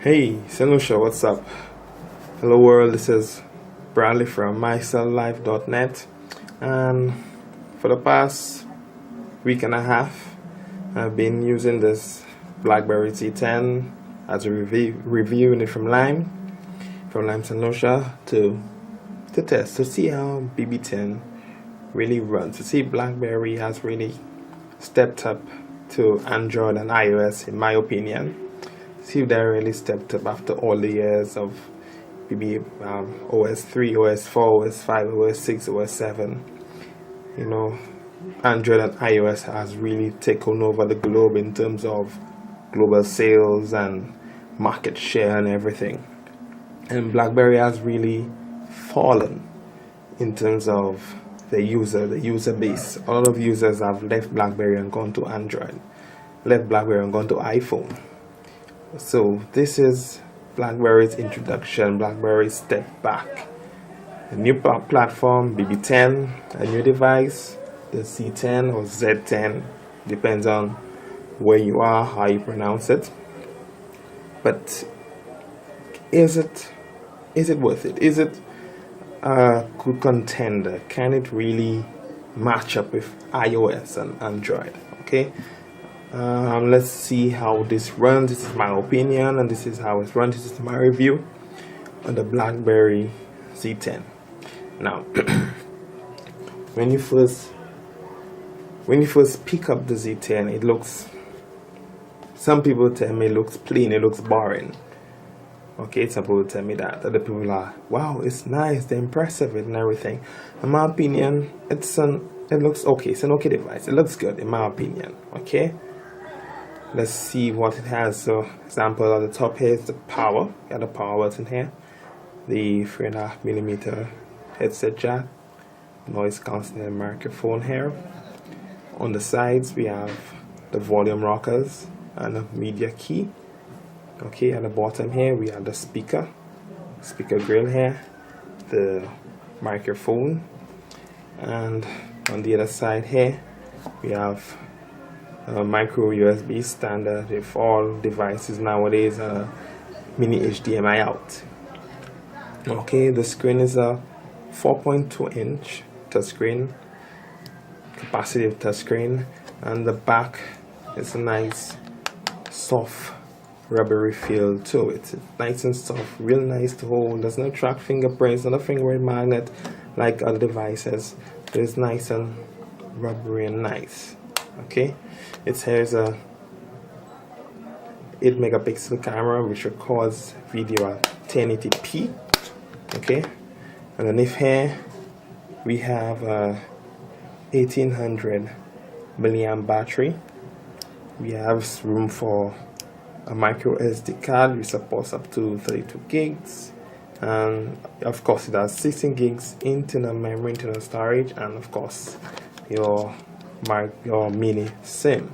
Hey, Senusha, what's up? Hello world, this is Bradley from mycelllife.net, and for the past week and a half I've been using this BlackBerry Z10 as a reviewing it from Lime Senusha to test to see how BB10 really runs, to see BlackBerry has really stepped up to Android and iOS, in my opinion. See if they really stepped up after all the years of maybe OS 3, OS 4, OS 5, OS 6, OS 7. You know, Android and iOS has really taken over the globe in terms of global sales and market share and everything. And BlackBerry has really fallen in terms of the user base. A lot of users have left BlackBerry and gone to Android, left BlackBerry and gone to iPhone. So this is BlackBerry's introduction, BlackBerry's step back. A new platform, BB10, a new device, the Z10 or Z10, depends on where you are, how you pronounce it. But is it worth it? Is it a good contender? Can it really match up with iOS and Android? Okay. Let's see how this runs. This is my opinion, and this is how it runs. This is my review on the BlackBerry Z10. Now, when you first pick up the Z10, it looks. Some people tell me it looks plain, it looks boring. Okay, some people tell me that. Other people are, wow, it's nice, they're impressive and everything. In my opinion, it looks okay. It's an okay device. It looks good, in my opinion. Okay. Let's see what it has. So, example on the top here is the power. You got the power button here, the 3.5mm headset jack, noise cancelling microphone here. On the sides, we have the volume rockers and a media key. Okay, at the bottom here, we have the speaker grill here, the microphone, and on the other side here, we have micro USB standard with all devices nowadays, mini HDMI out. Okay, the screen is a 4.2-inch touchscreen, capacitive touchscreen, and the back is a nice soft rubbery feel to it. It's nice and soft, real nice to hold. Does not track fingerprints, not a fingerprint magnet like other devices. It is nice and rubbery and nice. Okay, it has a 8-megapixel camera which records video at 1080p. Okay, underneath here we have a 1800 milliamp battery. We have room for a micro SD card which supports up to 32 gigs, and of course it has 16 gigs internal memory, internal storage, and of course your mini SIM.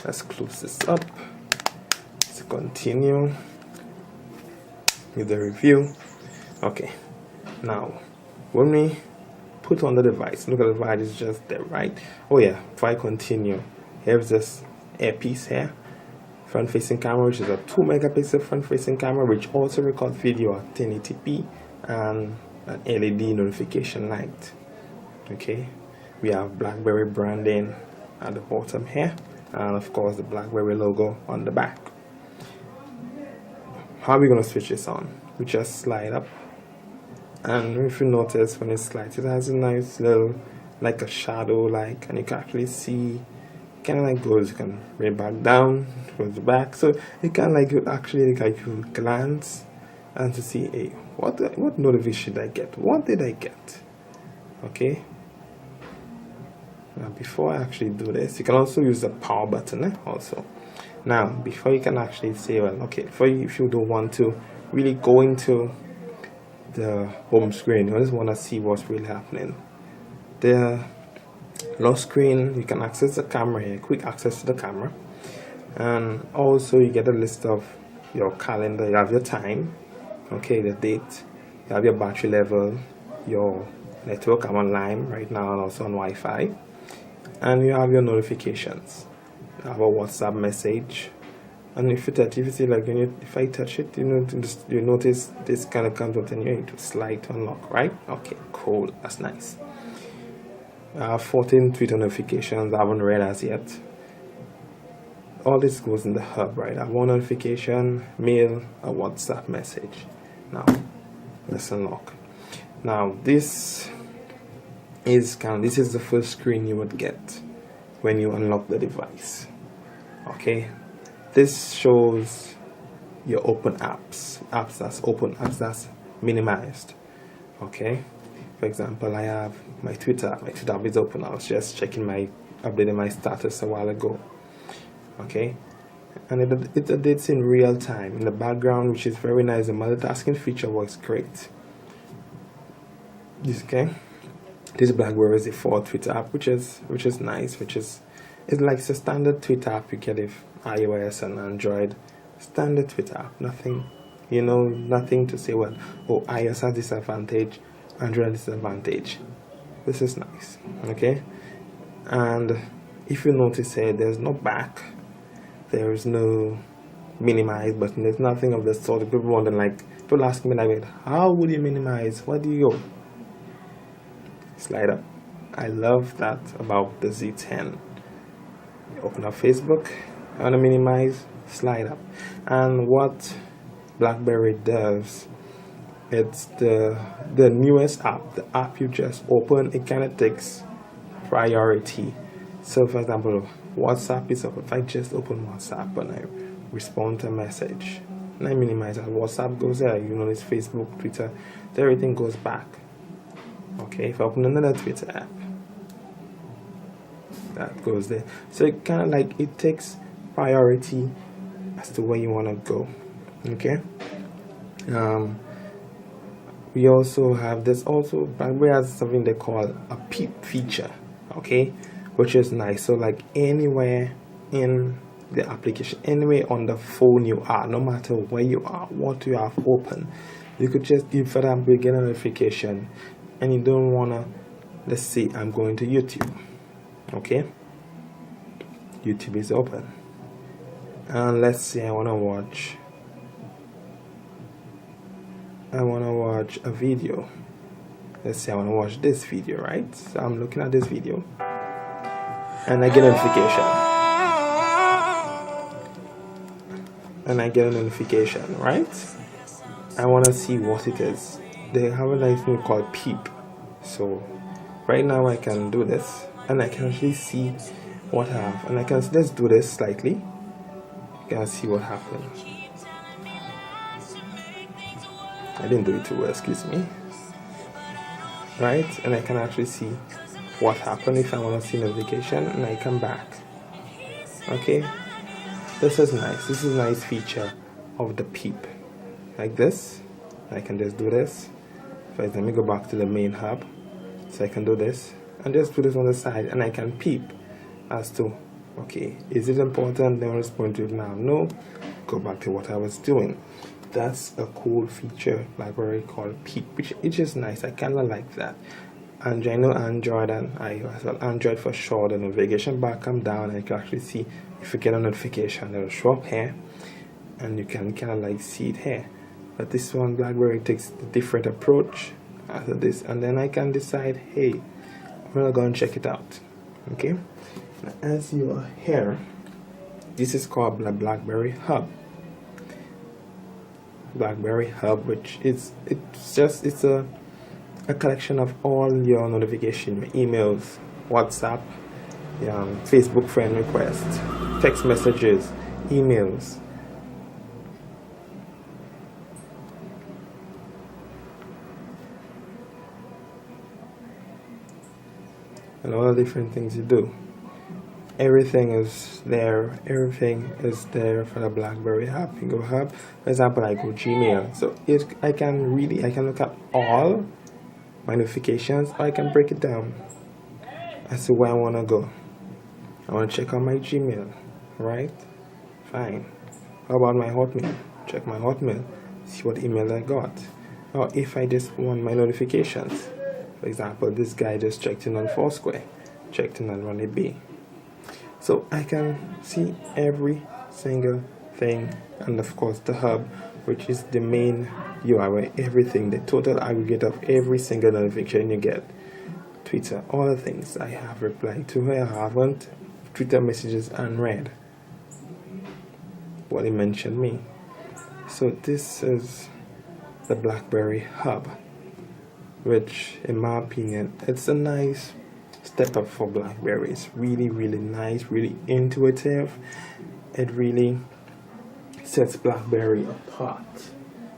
Let's close this up. Let's continue with the review. Okay, now when we put on the device, look at the device is just there, right? Oh yeah, before I continue, here's this earpiece here, front facing camera, which is a 2-megapixel front facing camera which also records video at 1080p, and an LED notification light. Okay, we have BlackBerry branding at the bottom here, and of course the BlackBerry logo on the back. How are we going to switch this on? We just slide up, and if you notice when it slides, it has a nice little, like a shadow like, and you can actually see kind of like goes, you can bring it back down, goes back, so it kind of like you actually like you glance and to see, hey, what notification did I get? What did I get? Okay. Now before I actually do this, you can also use the power button also. Now before you can actually say, well, okay, if you don't want to really go into the home screen, you just want to see what's really happening. The lock screen, you can access the camera here, quick access to the camera, and also you get a list of your calendar. You have your time, okay, the date, you have your battery level, your network. I'm on Lime right now and also on Wi-Fi. And you have your notifications. You have a WhatsApp message, And if you see like if I touch it, you notice this kind of comes up and you need to slide to unlock, right? Okay, cool, that's nice. 14 Twitter notifications I haven't read as yet. All this goes in the hub, right? I have one notification, mail, a WhatsApp message. Now let's unlock. Now this is the first screen you would get when you unlock the device. Okay, this shows your open apps that's open, apps that's minimized. Okay, for example, I have my Twitter app is open. I was just updating my status a while ago. Okay, and it updates in real time in the background, which is very nice. The multitasking feature works great. This BlackBerry Z10 Twitter app, which is nice, it's like a standard Twitter app you get if iOS and Android. Standard Twitter app, nothing to say, well, iOS has disadvantage, Android disadvantage. This is nice. Okay, and if you notice here, there's no back, there is no minimize button, there's nothing of the sort. People ask me like, how would you minimize? What do you go? Slide up. I love that about the Z10. You open up Facebook, I want to minimize, slide up. And what BlackBerry does, it's the newest app, the app you just open, it kind of takes priority. So for example, WhatsApp is up. If I just open WhatsApp and I respond to a message and I minimize that, WhatsApp goes there. It's Facebook, Twitter, everything goes back. Okay, if I open another Twitter app, that goes there. So it kind of like it takes priority as to where you want to go. Okay. We also have this. Also, BlackBerry has something they call a peep feature. Okay, which is nice. So like anywhere in the application, anywhere on the phone you are, no matter where you are, what you have open, you could just, if for example you get a notification and you don't wanna, let's say I'm going to YouTube. Okay, YouTube is open, and let's say I wanna watch a video. Let's say I want to watch this video, right? So I'm looking at this video and I get a notification. Right? I want to see what it is. They have a nice thing called peep. So right now I can do this and I can actually see what I have, and I can just do this slightly. You can see what happened. I didn't do it too well, excuse me. Right, and I can actually see what happened if I want to see notification, and I come back. Okay, this is nice. This is a nice feature of the peep. Like this, I can just do this. First, let me go back to the main hub, so I can do this and just do this on the side, and I can peep as to, okay, is it important? Then respond to it now. No, go back to what I was doing. That's a cool feature BlackBerry called peep, which is nice. I kind of like that. And I know Android and iOS. Well, Android for sure, the navigation bar come down and you can actually see if you get a notification, it'll show up here and you can kind of like see it here. But this one, BlackBerry takes a different approach after this, and then I can decide, hey, I'm gonna go and check it out. Okay, now, as you are here, this is called BlackBerry Hub. BlackBerry Hub, which it's a collection of all your notification, your emails, WhatsApp, Facebook friend requests, text messages, emails, and all the different things you do. Everything is there. Everything is there for the BlackBerry Hub. You go Hub, for example, I go Gmail. So I can look at all my notifications, or I can break it down as to where I want to go. I want to check on my Gmail, right? Fine. How about my Hotmail? Check my Hotmail, see what email I got. Or if I just want my notifications, for example, this guy just checked in on Foursquare, checked in on Runny B. So I can see every single thing, and of course the hub, which is the main UI where everything, the total aggregate of every single notification you get. Twitter, all the things I have replied to, I haven't. Twitter messages unread, but it mentioned me. So this is the BlackBerry Hub, which in my opinion, it's a nice step up for BlackBerry. It's really, really nice, really intuitive. It really sets BlackBerry apart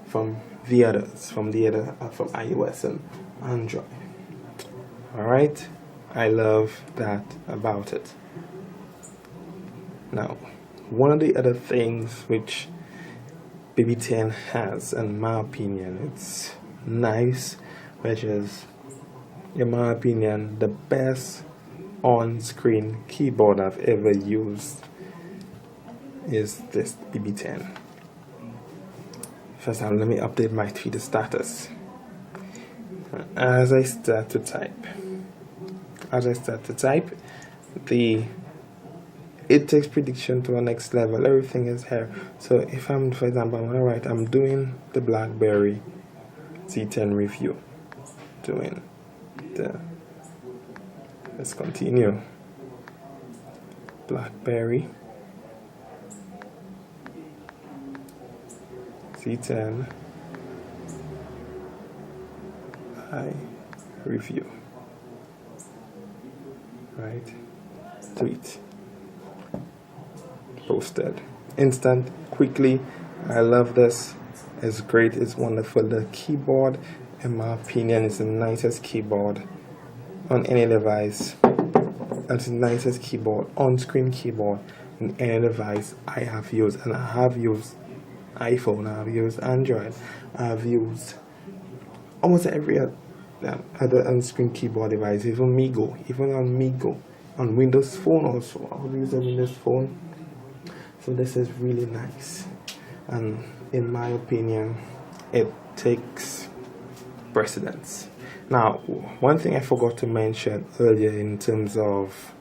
from the others, from iOS and Android. Alright, I love that about it. Now, one of the other things which BB10 has, in my opinion, it's nice, which is, in my opinion, the best on-screen keyboard I've ever used is this BB10. First, let me update my Twitter status. As I start to type, it takes prediction to a next level. Everything is here. So if I'm, for example, I'm doing the BlackBerry Z10 review. Let's continue. BlackBerry Z10 review. Right? Tweet. Posted. Instant, quickly. I love this. It's great. It's wonderful. The keyboard, in my opinion, is the nicest keyboard on any device. It's the nicest keyboard, on-screen keyboard on any device I have used. And I have used iPhone, I have used Android, I have used almost every other on-screen keyboard device, even on Windows Phone also. I would use a Windows Phone. So this is really nice, and in my opinion, it takes precedence. Now, one thing I forgot to mention earlier in terms of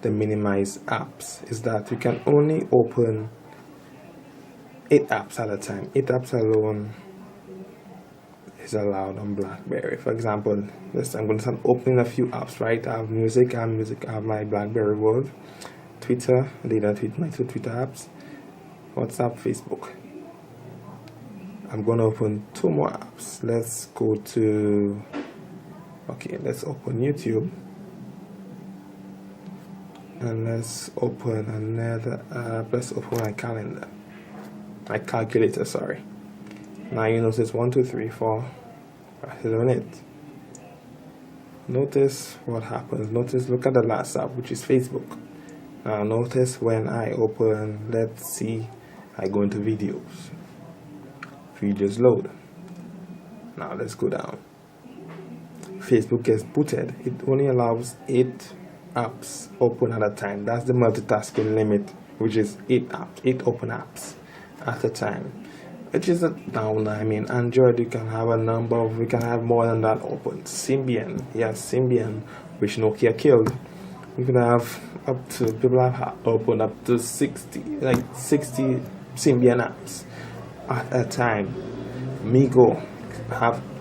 the minimized apps is that you can only open 8 apps at a time. 8 apps alone is allowed on BlackBerry. For example, I'm going to start opening a few apps, right? I have music, I have my BlackBerry World, Twitter, I did tweet my 2 Twitter apps, WhatsApp, Facebook. I'm going to open 2 more apps. Let's open YouTube. And let's open another app. Let's open my calculator, sorry. Now you notice 1, 2, 3, 4. That's on it. Notice what happens. Look at the last app, which is Facebook. Now notice when I open, let's see, I go into videos. Videos load. Now let's go down. Facebook gets booted. It only allows 8 apps open at a time. That's the multitasking limit, which is 8 open apps at a time. Which is a downer. I mean, Android, we can have more than that open. Symbian, which Nokia killed. We can have people have opened up to 60 Symbian apps at a time.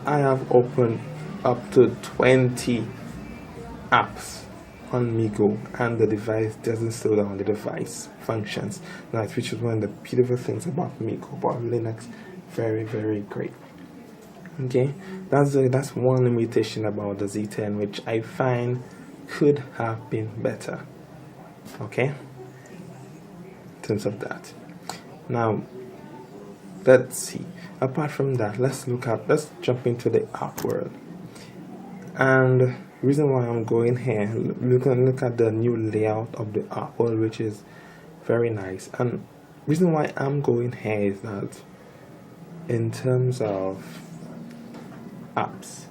I have opened up to 20 apps on Migo, and the device doesn't slow down. The device functions, which is one of the beautiful things about Migo, about Linux. Very, very great. Okay, that's one limitation about the Z10, which I find could have been better. Okay, in terms of that. Now, let's see. Apart from that, let's jump into the app world. And the reason why I'm going here, we can look at the new layout of the app world, which is very nice. And the reason why I'm going here is that in terms of apps,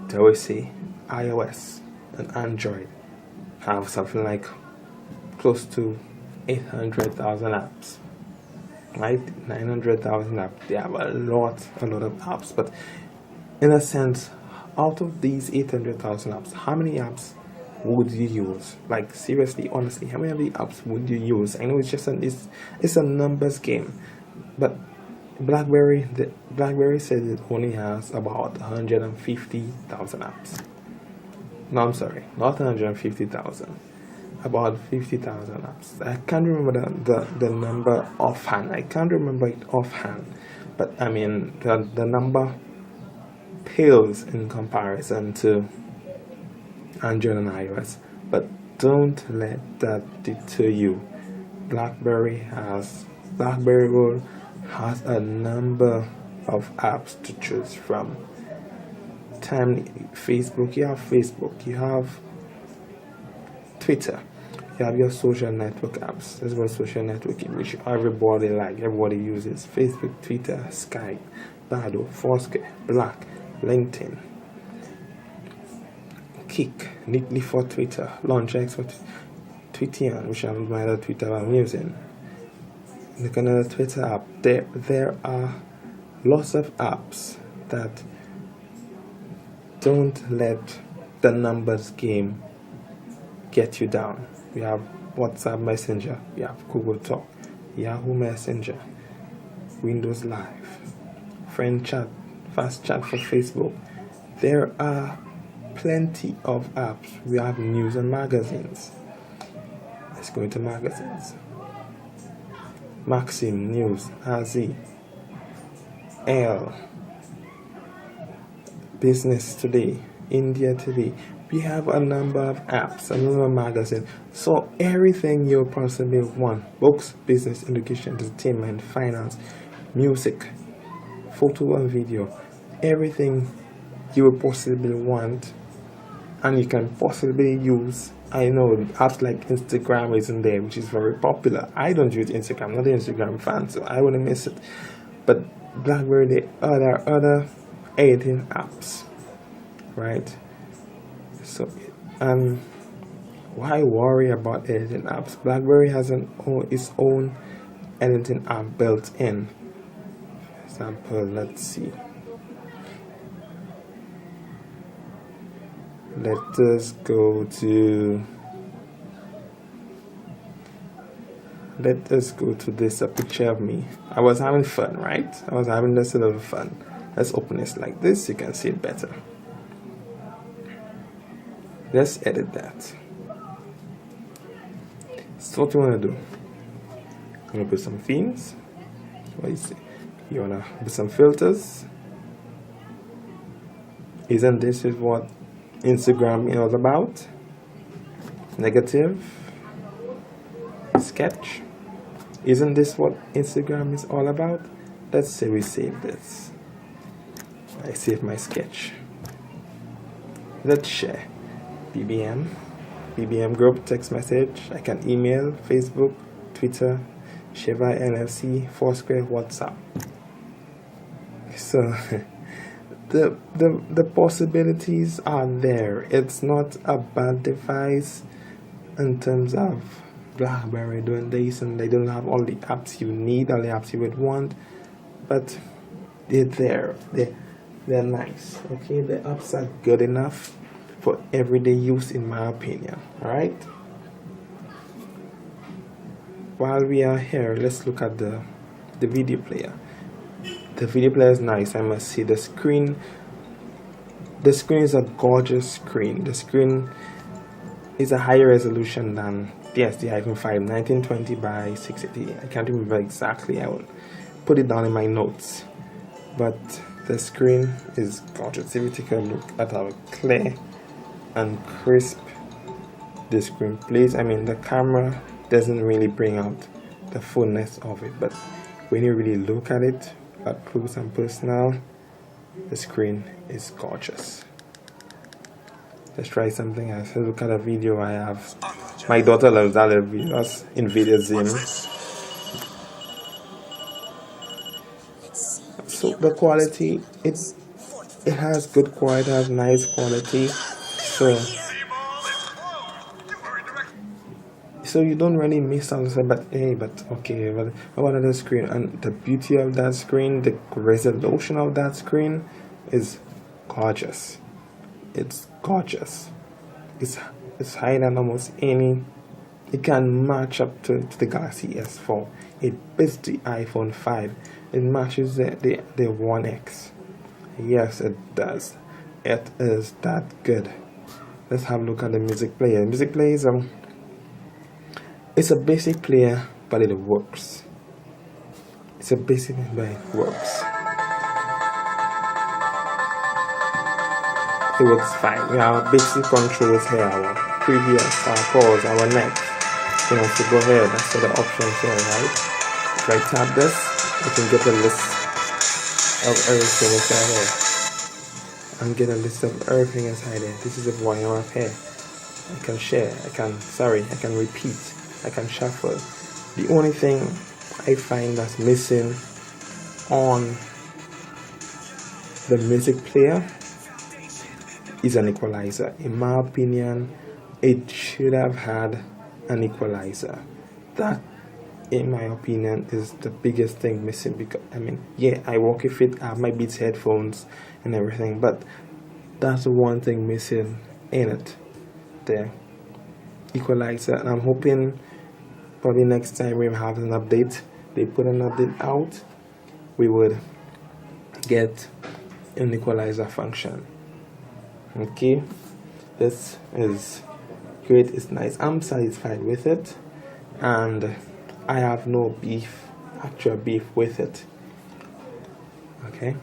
they always say iOS and Android have something like close to 800,000 apps, right? 900,000 apps. They have a lot of apps, but in a sense, out of these 800,000 apps, how many apps would you use? Like seriously, honestly, how many of the apps would you use? I know it's just it's a numbers game, but BlackBerry says it only has about 150,000 apps. No, I'm sorry, not 150,000. About 50,000 apps. I can't remember the number offhand. I can't remember it offhand, but I mean the number pales in comparison to Android and iOS. But don't let that deter you. BlackBerry World has a number of apps to choose from. Facebook, you have Twitter, you have your social network apps. There's one social networking which everybody uses: Facebook, Twitter, Skype, Bado, Foursquare, Black, LinkedIn, Kick, Neatly for Twitter, LaunchX for Twittian, which is my other Twitter I'm using. Look at another Twitter app. There are lots of apps that don't let the numbers game get you down. We have WhatsApp Messenger, we have Google Talk, Yahoo Messenger, Windows Live, Friend Chat, Fast Chat for Facebook. There are plenty of apps. We have news and magazines. Let's go into magazines. Maxim, News, RZ, L, Business Today, India Today. We have a number of apps, a number of magazines. So everything you possibly want: books, business, education, entertainment, finance, music, photo and video, everything you would possibly want and you can possibly use. I know apps like Instagram isn't there, which is very popular. I don't use Instagram, I'm not an Instagram fan, so I wouldn't miss it. But BlackBerry, there are other editing apps, right? So, why worry about editing apps? BlackBerry has its own editing app built in. For example, let's see. Let us go to this, a picture of me. I was having fun, right? I was having this little fun. Let's open this like this, you can see it better. Let's edit that. So what you want to do? I'm going to put some themes. What do you see? You want to put some filters. Isn't this is what Instagram is all about? Negative. Sketch. Isn't this what Instagram is all about? Let's say we save this. I save my sketch. Let's share. BBM group, text message. I can email, Facebook, Twitter, Shiva, NFC, Foursquare, WhatsApp. So the possibilities are there. It's not a bad device in terms of BlackBerry doing this, and they don't have all the apps you need, all the apps you would want, but they're there. They're nice. Okay, the apps are good enough for everyday use, in my opinion. Alright, while we are here, let's look at the video player. The video player is nice, I must say. The screen is a gorgeous screen. The screen is a higher resolution than the iPhone 5, 1920 by 680. I can't remember exactly. I will put it down in my notes, but the screen is gorgeous. If you take a look at how clear and crisp the screen plays, I mean, the camera doesn't really bring out the fullness of it, but when you really look at it up close and personal, the screen is gorgeous. Let's try something else. Let's look at a video I have. My daughter loves that little video. That's in video Zoom. So the quality, it has good quality, it has nice quality. So you don't really miss out. But what other screen? And the beauty of that screen, the resolution of that screen is gorgeous. It's gorgeous. It's It's higher than almost any. It can match up to the Galaxy S4. It beats the iPhone 5. It matches the 1X. Yes, it does. It is that good. Let's have a look at the music player. Music player is it's a basic player, but it works. It's a basic, but it works. It works fine. We have basic controls here. Our previous, our pause, our next. So go ahead. That's the options here, right? If I tap this, I can get a list of everything inside here. And get a list of everything inside there. This is the one I have here. I can share. I can repeat. I can shuffle. The only thing I find that's missing on the music player is an equalizer. In my opinion, it should have had an equalizer. That, in my opinion, is the biggest thing missing. Because I work with it. I have my Beats headphones and everything, but that's the one thing missing in it. The equalizer. And I'm hoping probably next time we have an update, they put an update out, we would get an equalizer function. Okay, this is great. It's nice. I'm satisfied with it, and I have no actual beef with it. Okay,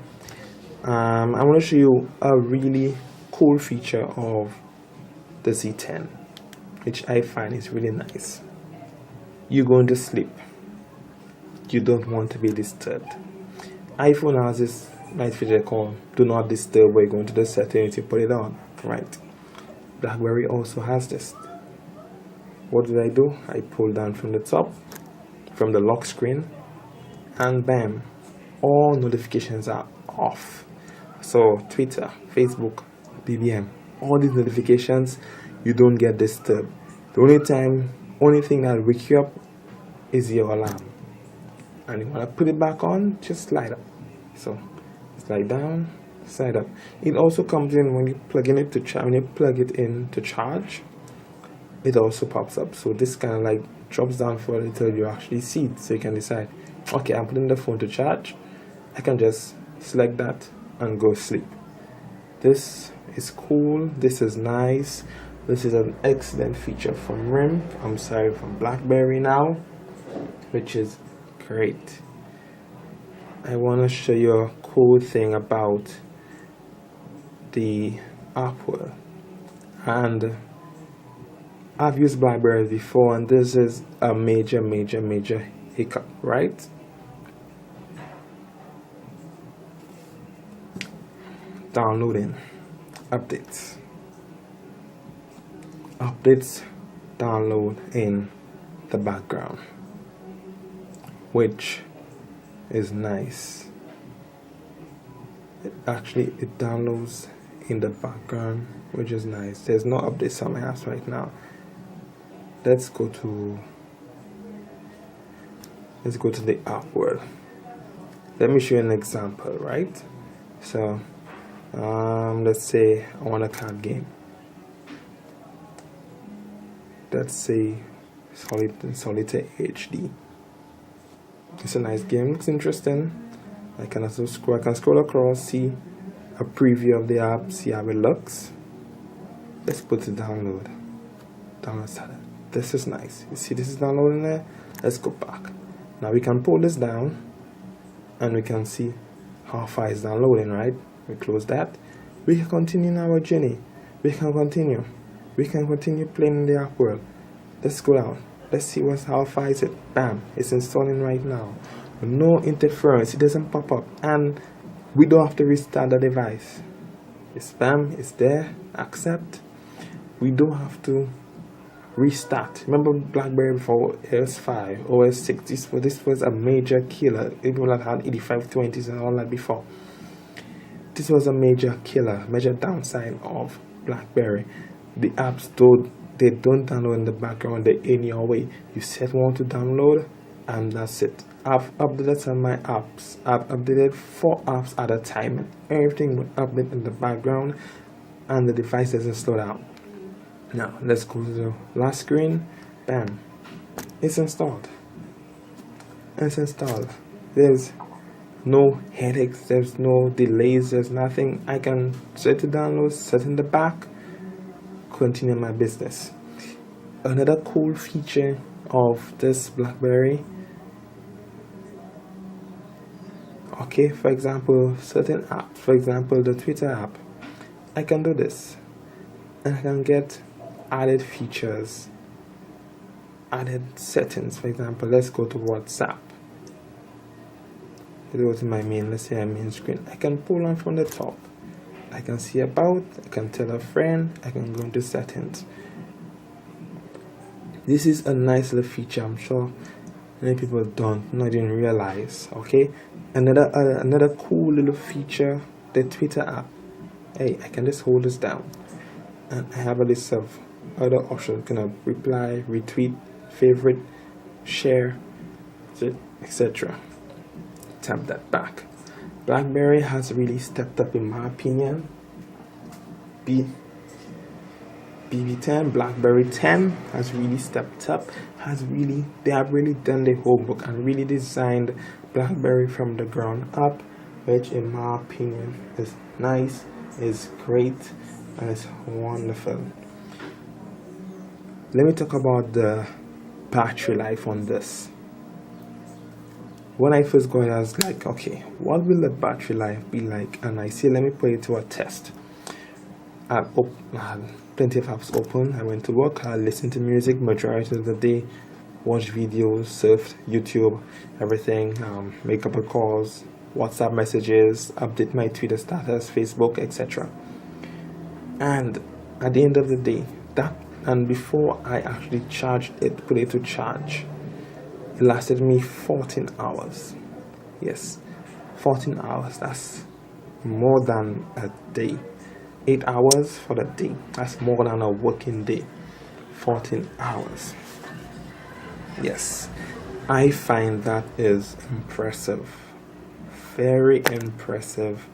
I want to show you a really cool feature of the Z10, which I find is really nice. You're going to sleep. You don't want to be disturbed. iPhone has this nice feature called do not disturb where you go into the settings, you put it on, right? BlackBerry also has this. What did I do? I pull down from the top, from the lock screen, and bam, all notifications are off. So Twitter, Facebook, BBM, all these notifications, you don't get disturbed. The only thing that wake you up is your alarm. And you want to put it back on, just slide up. So slide down, slide up. It also comes in when you plug in it to charge. When you plug it in to charge, it also pops up. So this kind of like drops down for a little. You actually see it, so you can decide. Okay, I'm putting the phone to charge. I can just select that and go sleep. This is cool. This is nice. This is an excellent feature from from BlackBerry now, which is great. I want to show you a cool thing about the Apple, and I've used BlackBerry before, and this is a major hiccup, right? Downloading updates download in the background, which is nice. It downloads in the background, which is nice. There's no updates on my apps right now. Let's go to the app world. Let me show you an example, right? So let's say I want a card game. Let's say Solitaire HD. It's a nice game. Looks interesting. I can scroll across, see a preview of the app, see how it looks. Let's put it download. Download started. This is nice. You see this is downloading there? Let's go back. Now we can pull this down and we can see how far it's downloading, right? We close that. We can continue our journey. We can continue playing in the app world. Let's go down. Let's see how far is it. Bam, it's installing right now. No interference, it doesn't pop up, and we don't have to restart the device. It's bam, it's there, accept. We don't have to restart. Remember BlackBerry before OS 5, OS 6, this was a major killer. People that had 8520s and all that before. This was a major killer, major downside of BlackBerry. The apps don't download in the background, they're in your way. You set one to download and that's it. I've updated some of my apps. I've updated 4 apps at a time. Everything would update in the background and the device doesn't slow down. Now let's go to the last screen. Bam, it's installed. There's no headaches, there's no delays, there's nothing. I can set the downloads, set in the back, continue my business. Another cool feature of this BlackBerry, okay, for example, certain apps, for example the Twitter app, I can do this and I can get added features, added settings. For example, let's go to WhatsApp. Let's go to my main, let's say my main screen. I can pull on from the top. I can see about, I can tell a friend, I can go into settings. This is a nice little feature. I'm sure many people not even realize. Okay, another cool little feature, the Twitter app. Hey, I can just hold this down and I have a list of other options. Kind of reply, retweet, favorite, share, etc. Tap that back. BlackBerry has really stepped up, in my opinion. BB10, BlackBerry 10 has really stepped up. They have really done the homework and really designed BlackBerry from the ground up, which in my opinion is nice, is great, and it's wonderful. Let me talk about the battery life on this. When I first got it, I was like, okay, what will the battery life be like? And I said, let me put it to a test. I had plenty of apps open. I went to work, I listened to music majority of the day, watched videos, surfed YouTube, everything, make couple calls, WhatsApp messages, update my Twitter status, Facebook, etc. And at the end of the day, and before I actually charged it, put it to charge, it lasted me 14 hours. Yes, 14 hours. That's more than a day. 8 hours for the day. That's more than a working day. 14 hours. Yes, I find that is impressive. Very impressive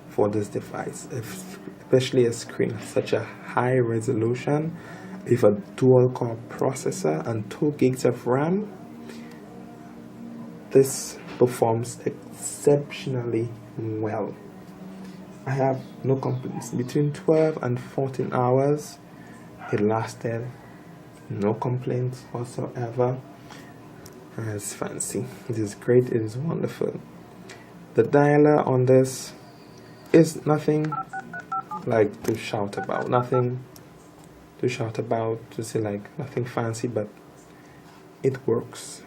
for this device, especially a screen of such a high resolution with a dual core processor and 2 gigs of RAM. This performs exceptionally well. I have no complaints. Between 12 and 14 hours, it lasted. No complaints whatsoever. It's fancy. It is great. It is wonderful. The dialer on this is nothing like to shout about. Nothing to shout about, to say like nothing fancy, but it works.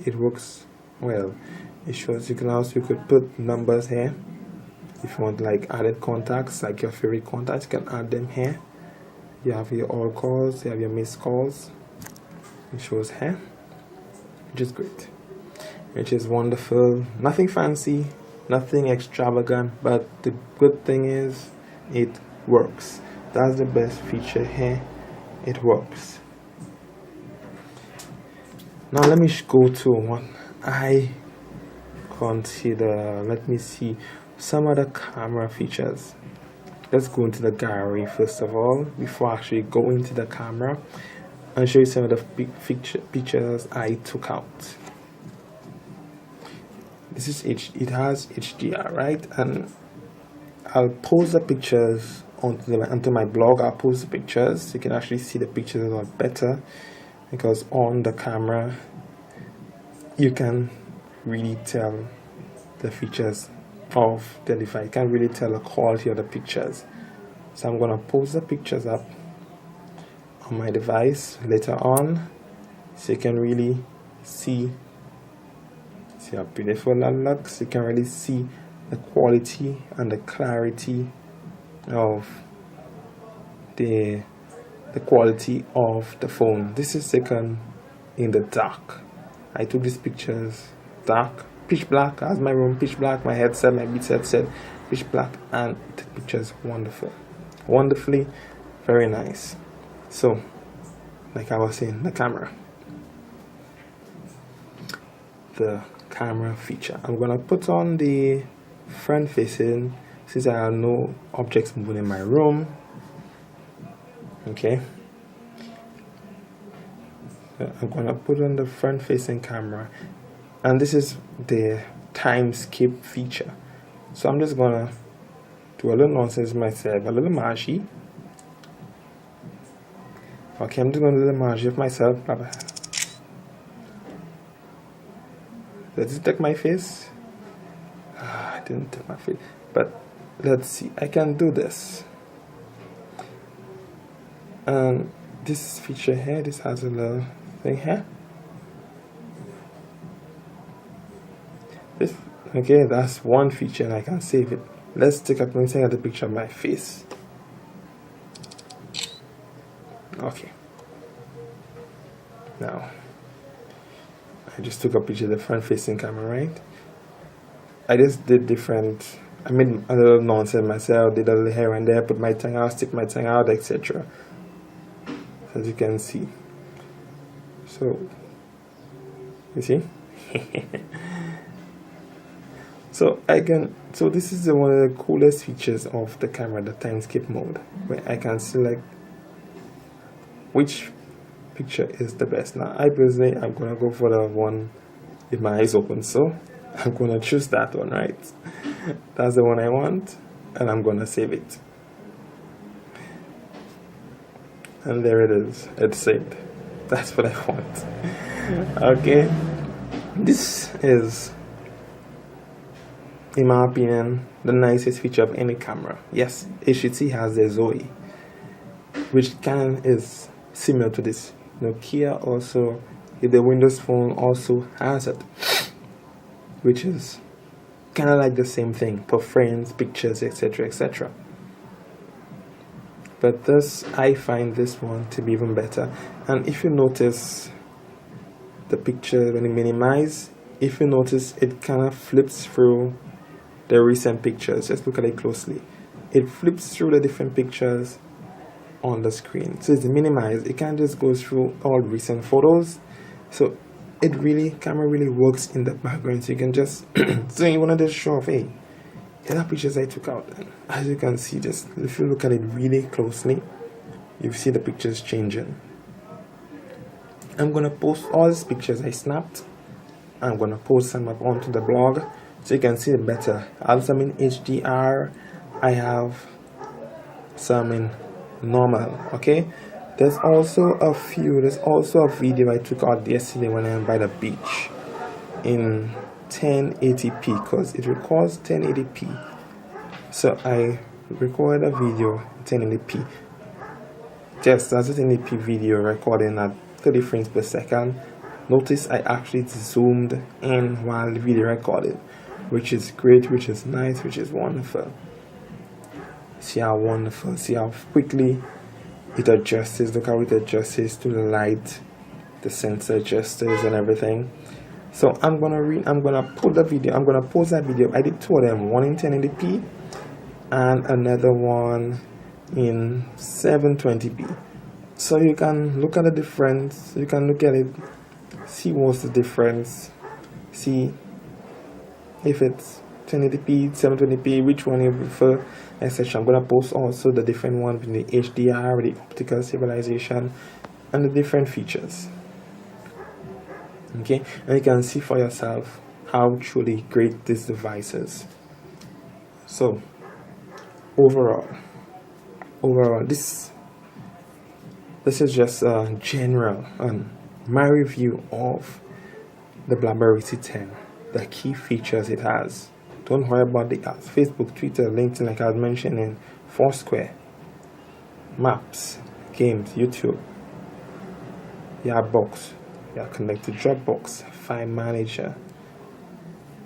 It works well. It shows you could put numbers here. If you want like added contacts, like your favorite contacts, you can add them here. You have your all calls, you have your missed calls. It shows here, which is great, which is wonderful. Nothing fancy, nothing extravagant, but the good thing is it works. That's the best feature here. It works. Now let me go to what I consider. Let me see some other camera features. Let's go into the gallery first of all before I actually go into the camera and show you some of the big pictures I took out. This is it has HDR, right? And I'll post the pictures onto my blog. I'll post the pictures so you can actually see the pictures a lot better, because on the camera you can really tell the features of the device. You can't really tell the quality of the pictures. So I'm gonna post the pictures up on my device later on so you can really see how beautiful that looks. You can really see the quality and the clarity of the quality of the phone. This is taken in the dark. I took these pictures dark, pitch black. As my room pitch black, my headset, my Beats headset pitch black, and the picture is wonderfully very nice. So like I was saying, the camera feature, I'm gonna put on the front facing since I have no objects moving in my room. Okay, I'm gonna put on the front facing camera, and this is the time skip feature. So I'm just gonna do a little nonsense myself, a little magie. Okay, I'm just gonna do a little magie of myself. Does it take my face? I didn't take my face, but let's see, I can do this. And this feature here, this has a little thing here. This, okay, that's one feature and I can save it. Let's take a picture of my face. Okay. Now, I just took a picture of the front facing camera, right? I just did different, I made a little nonsense myself, did a little here and there, put my tongue out, stick my tongue out, etc. As you can see. So, you see? So this is one of the coolest features of the camera, the time skip mode, where I can select which picture is the best. Now, I personally, I'm gonna go for the one with my eyes open, so I'm gonna choose that one, right? That's the one I want, and I'm gonna save it. And there it is, it's saved. That's what I want. Okay, this is, in my opinion, the nicest feature of any camera. Yes, HTC has the Zoe, which is similar to this. Nokia also, the Windows Phone also has it, which is kind of like the same thing for frames, pictures, etc., etc. But I find this one to be even better. And if you notice the picture when you minimize, if you notice it kind of flips through the recent pictures. Just look at it closely. It flips through the different pictures on the screen. So it's minimized. It can't just go through all recent photos. So camera really works in the background. So you can just so you want to just show off, hey, here are pictures I took out. And as you can see, just if you look at it really closely, you see the pictures changing. I'm gonna post all these pictures I snapped. I'm gonna post some up onto the blog so you can see it better. I have some in HDR. I have some in normal. Okay. There's also a video I took out yesterday when I was by the beach in 1080p because it records 1080p. So I recorded a video 1080p. Just as a 1080p video recording at 30 frames per second. Notice I actually zoomed in while the video recorded, which is great, which is nice, which is wonderful. See how wonderful, see how quickly it adjusts. Look how it adjusts to the light, the sensor adjusts and everything. So I'm gonna put the video, I'm gonna post that video. I did two of them, one in 1080p and another one in 720p. So you can look at the difference, you can look at it, see what's the difference, see if it's 1080p, 720p, which one you prefer, etc. I'm gonna post also the different one with the HDR, the optical stabilization, and the different features. Okay, and you can see for yourself how truly great this device is. So overall, this is just a general my review of the BlackBerry Z10, the key features it has. Don't worry about the apps, Facebook, Twitter, LinkedIn, like I was mentioning, Foursquare, Maps, Games, YouTube, Box, connected Dropbox, File Manager,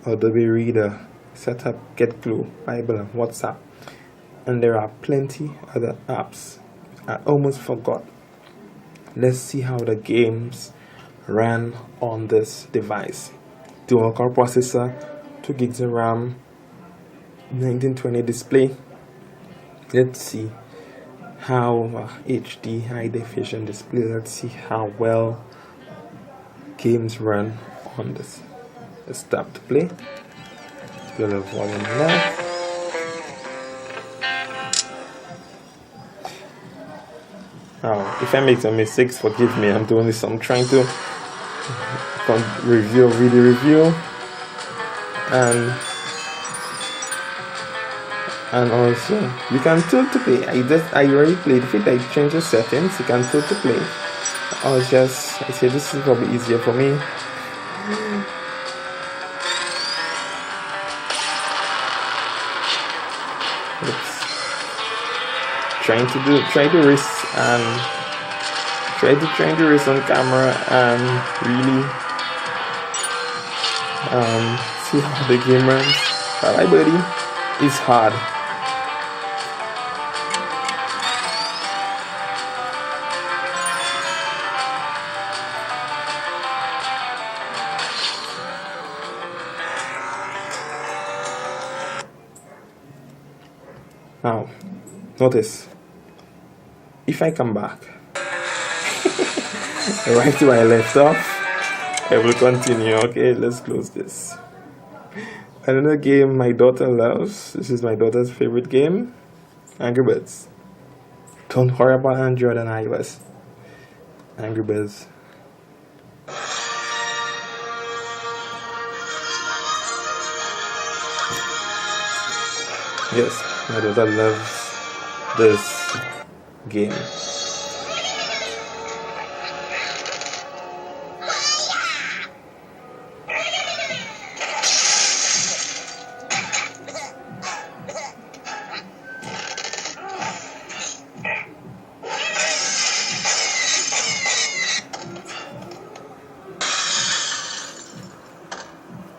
Adobe Reader, Setup, GetGlue, Bible, and WhatsApp. And there are plenty other apps I almost forgot. Let's see how the games ran on this device. Dual-core processor, 2 gigs of RAM, 1920 display. Let's see how HD high definition display. Let's see how well games run on this. Let's stop to play. Do a little volume there. If I make some mistakes, forgive me. I'm doing this. I'm trying to video review, and also you can tilt to play. I already played it. I changed the settings. You can tilt to play. I say this is probably easier for me. Oops. Trying to race on camera and really see how the game runs. Bye buddy. It's hard. Now, notice, if I come back right where I left off, I will continue. Okay, let's close this. Another game my daughter loves. This is my daughter's favorite game, Angry Birds. Don't worry about Android and iOS. Angry Birds. Yes, my daughter loves this game.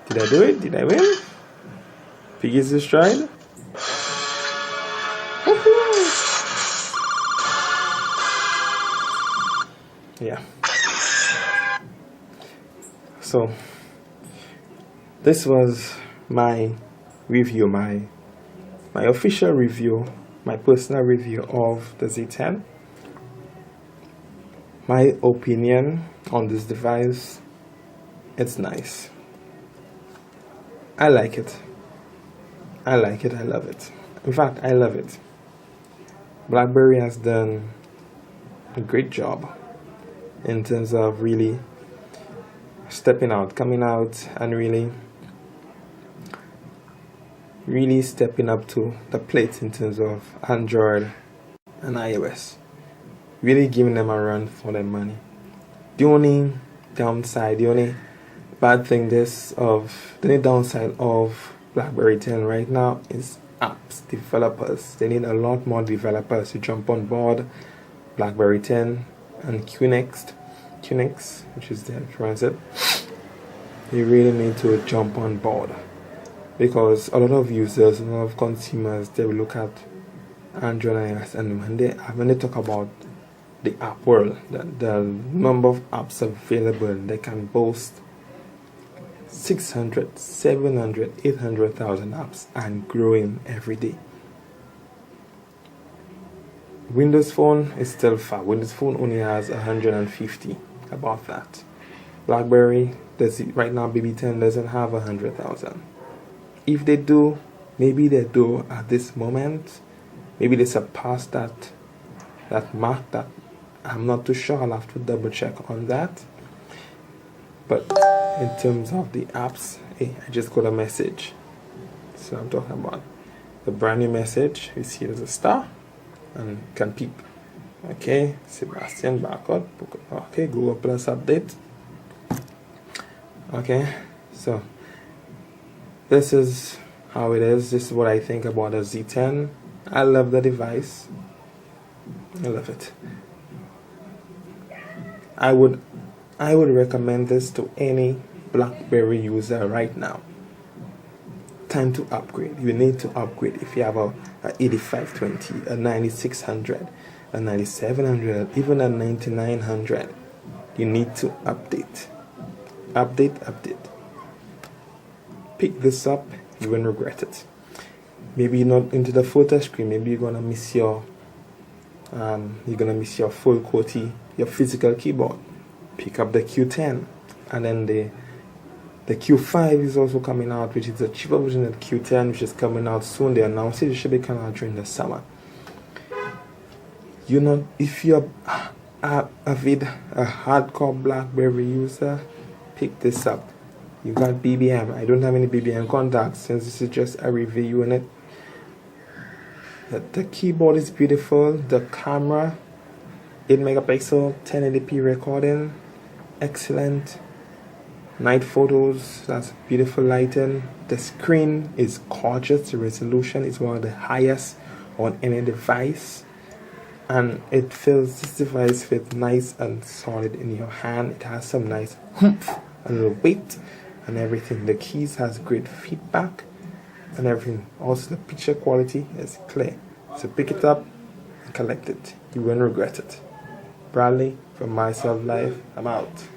Did I do it? Did I win? Piggy's stride? Yeah. So this was my review, my official review, my personal review of the Z10. My opinion on this device, it's nice. I like it. I like it. I love it. In fact, I love it. BlackBerry has done a great job in terms of really stepping out, coming out, and really stepping up to the plate in terms of Android and iOS. Really giving them a run for their money. The only downside, the only bad thing the only downside of BlackBerry 10 right now is apps developers. They need a lot more developers to jump on board BlackBerry 10 and QNext, which is the transit. You really need to jump on board, because a lot of users, a lot of consumers, they will look at Android and iOS, and when they talk about the app world, the number of apps available, they can boast 600, 700, 800,000 apps and growing every day. Windows Phone is still far. Windows Phone only has 150, about that. BlackBerry, right now BB10 doesn't have 100,000. If they do, maybe they do at this moment. Maybe they surpass that mark. That I'm not too sure. I'll have to double check on that. But in terms of the apps, hey, I just got a message. So I'm talking about the brand new message. You see there's a star and can peep. Okay, Sebastian Barcode. Okay, Google Plus update. Okay, so this is how it is. This is what I think about the Z10. I love the device. I love it. I would recommend this to any BlackBerry user right now. Time to upgrade. You need to upgrade. If you have a 8520, a 9600, a 9700, even a 9900, you need to update. Update. Pick this up, you won't regret it. Maybe you're not into the photo screen. Maybe you're gonna miss your full QWERTY, your physical keyboard. Pick up the Q10, and then the Q5 is also coming out, which is a cheaper version of the Q10, which is coming out soon. They announced it should be coming out during the summer. You know, if you're a hardcore BlackBerry user, pick this up. You got BBM. I don't have any BBM contacts since this is just a review unit. The keyboard is beautiful. The camera, 8 megapixel, 1080p recording, excellent. Night photos, that's beautiful lighting. The screen is gorgeous. The resolution is one of the highest on any device, and it feels, this device feels nice and solid in your hand. It has some nice oomph, a little weight and everything. The keys has great feedback and everything. Also the picture quality is clear, so pick it up and collect it. You won't regret it. Bradley from Myself Life, I'm out.